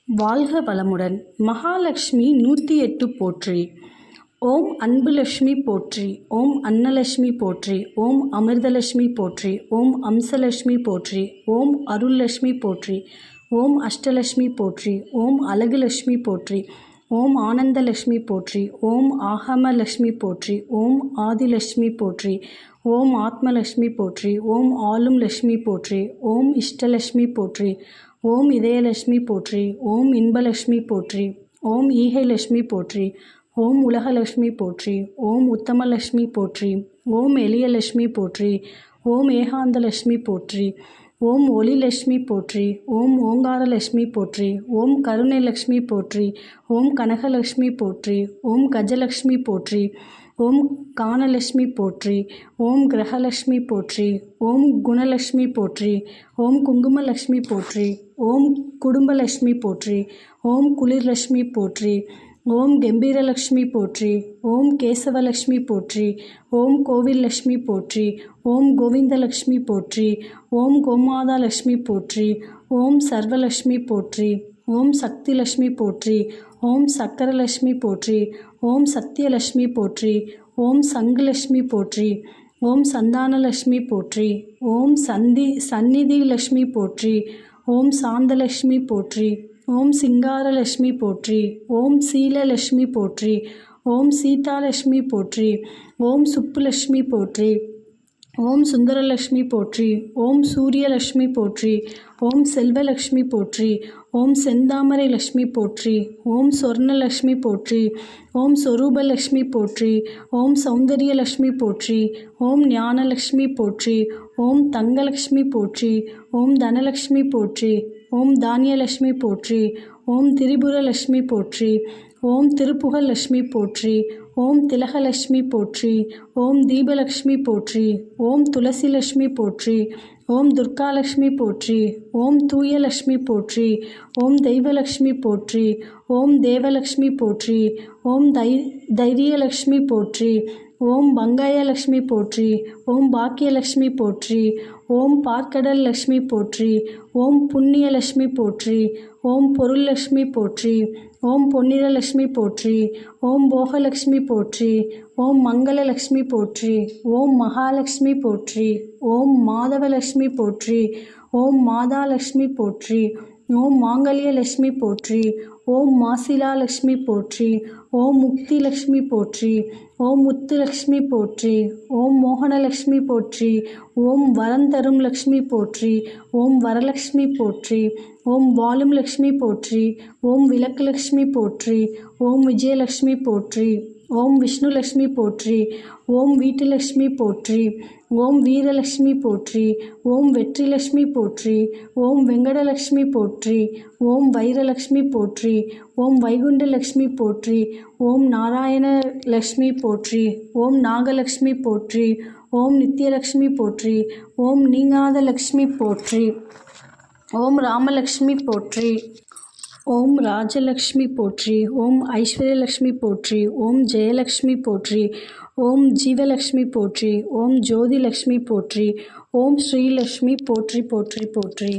வாழ்க வளமுடன். மகாலட்சுமி 108 போற்றி. ஓம் அன்புலட்சுமி போற்றி. ஓம் அன்னலட்சுமி போற்றி. ஓம் அமிர்தலட்சுமி போற்றி. ஓம் அம்சலட்சுமி போற்றி. ஓம் அருள்லட்சுமி போற்றி. ஓம் அஷ்டலட்சுமி போற்றி. ஓம் அழகுலட்சுமி போற்றி. ஓம் ஆனந்தலட்சுமி போற்றி. ஓம் ஆகமலட்சுமி போற்றி. ஓம் ஆதிலட்சுமி போற்றி. ஓம் ஆத்மலட்சுமி போற்றி. ஓம் ஆளும் லட்சுமி போற்றி. ஓம் இஷ்டலட்சுமி போற்றி. ஓம் இதயலட்சுமி போற்றி. ஓம் இன்பலட்சுமி போற்றி. ஓம் ஈகைலட்சுமி போற்றி. ஓம் உலகலட்சுமி போற்றி. ஓம் உத்தமலட்சுமி போற்றி. ஓம் எளியலட்சுமி போற்றி. ஓம் ஏகாந்தலட்சுமி போற்றி. ஓம் ஒளிலட்சுமி போற்றி. ஓம் ஓங்காரலட்சுமி போற்றி. ஓம் கருணைலட்சுமி போற்றி. ஓம் கனகலட்சுமி போற்றி. ஓம் கஜலட்சுமி போற்றி. ஓம் கானலட்சுமி போற்றி. ஓம் கிரகலட்சுமி போற்றி. ஓம் குணலட்சுமி போற்றி. ஓம் குங்குமலட்சுமி போற்றி. ஓம் குடும்பலட்சுமி போற்றி. ஓம் குளிர்லட்சுமி போற்றி. ஓம் கம்பீரலட்சுமி போற்றி. ஓம் கேசவலட்சுமி போற்றி. ஓம் கோவில்லட்சுமி போற்றி. ஓம் கோவிந்தலட்சுமி போற்றி. ஓம் கோமாதாலட்சுமி போற்றி. ஓம் சர்வலட்சுமி போற்றி. ஓம் சக்திலட்சுமி போற்றி. ஓம் சக்கரலட்சுமி போற்றி. ஓம் சத்தியலட்சுமி போற்றி. ஓம் சங்குலட்சுமி போற்றி. ஓம் சந்தானலட்சுமி போற்றி. ஓம் சந்நிதி லட்சுமி போற்றி. ஓம் சாந்தலட்சுமி போற்றி. ஓம் சிங்காரலட்சுமி போற்றி. ஓம் சீலலட்சுமி போற்றி. ஓம் சீதாலட்சுமி போற்றி. ஓம் சுப்புலட்சுமி போற்றி. ஓம் சுந்தரலட்சுமி போற்றி. ஓம் சூரியலட்சுமி போற்றி. ஓம் செல்வலட்சுமி போற்றி. ஓம் செந்தாமரை லட்சுமி போற்றி. ஓம் சொர்ணலட்சுமி போற்றி. ஓம் சொரூபலட்சுமி போற்றி. ஓம் சௌந்தரியலட்சுமி போற்றி. ஓம் ஞானலட்சுமி போற்றி. ஓம் தங்கலட்சுமி போற்றி. ஓம் தனலட்சுமி போற்றி. ஓம் தானியலட்சுமி போற்றி. ஓம் திரிபுரலட்சுமி போற்றி. ஓம் திருப்புகழ்லட்சுமி போற்றி. ஓம் திலகலட்சுமி போற்றி. ஓம் தீபலட்சுமி போற்றி. ஓம் துளசிலட்சுமி போற்றி. ஓம் துர்காலட்சுமி போற்றி. ஓம் தூயலட்சுமி போற்றி. ஓம் தெய்வலட்சுமி போற்றி. ஓம் தேவலட்சுமி போற்றி. ஓம் தைரியலட்சுமி போற்றி. ஓம் பங்காயலட்சுமி போற்றி. ஓம் பாக்கியலட்சுமி போற்றி. ஓம் பார்க்கடல் லட்சுமி போற்றி. ஓம் புண்ணியலட்சுமி போற்றி. ஓம் பொருள்லட்சுமி போற்றி. ஓம் பொன்னிறலட்சுமி போற்றி. ஓம் போகலட்சுமி போற்றி. ஓம் மங்களலட்சுமி போற்றி. ஓம் மகாலட்சுமி போற்றி. ஓம் மாதவலட்சுமி போற்றி. ஓம் மாதாலட்சுமி போற்றி. ஓம் மாங்கல்யலட்சுமி போற்றி. ஓம் மாசிலாலட்சுமி போற்றி. ஓம் முக்திலட்சுமி போற்றி. ஓம் முத்துலட்சுமி போற்றி. ஓம் மோகனலட்சுமி போற்றி. ஓம் வரந்தரும் லட்சுமி போற்றி. ஓம் வரலட்சுமி போற்றி. ஓம் வாழும் லட்சுமி போற்றி. ஓம் விளக்குலட்சுமி போற்றி. ஓம் விஜயலட்சுமி போற்றி. ஓம் விஷ்ணுலட்சுமி போற்றி. ஓம் வீட்டுலட்சுமி போற்றி. ஓம் வீரலட்சுமி போற்றி. ஓம் வெற்றிலட்சுமி போற்றி. ஓம் வெங்கடலட்சுமி போற்றி. ஓம் வைரலட்சுமி போற்றி. ஓம் வைகுண்டலட்சுமி போற்றி. ஓம் நாராயண லட்சுமி போற்றி. ஓம் நாகலட்சுமி போற்றி. ஓம் நித்யலட்சுமி போற்றி. ஓம் நீங்காத லட்சுமி போற்றி. ஓம் ராமலட்சுமி போற்றி. ஓம் ராஜலக்ஷ்மி போற்றி. ஓம் ஐஸ்வர்யலக்ஷ்மி போற்றி. ஓம் ஜெயலக்ஷ்மி போற்றி. ஓம் ஜீவலக்ஷ்மி போற்றி. ஓம் ஜோதிலக்ஷ்மி போற்றி. ஓம் ஸ்ரீலக்ஷ்மி போற்றி போற்றி போற்றி.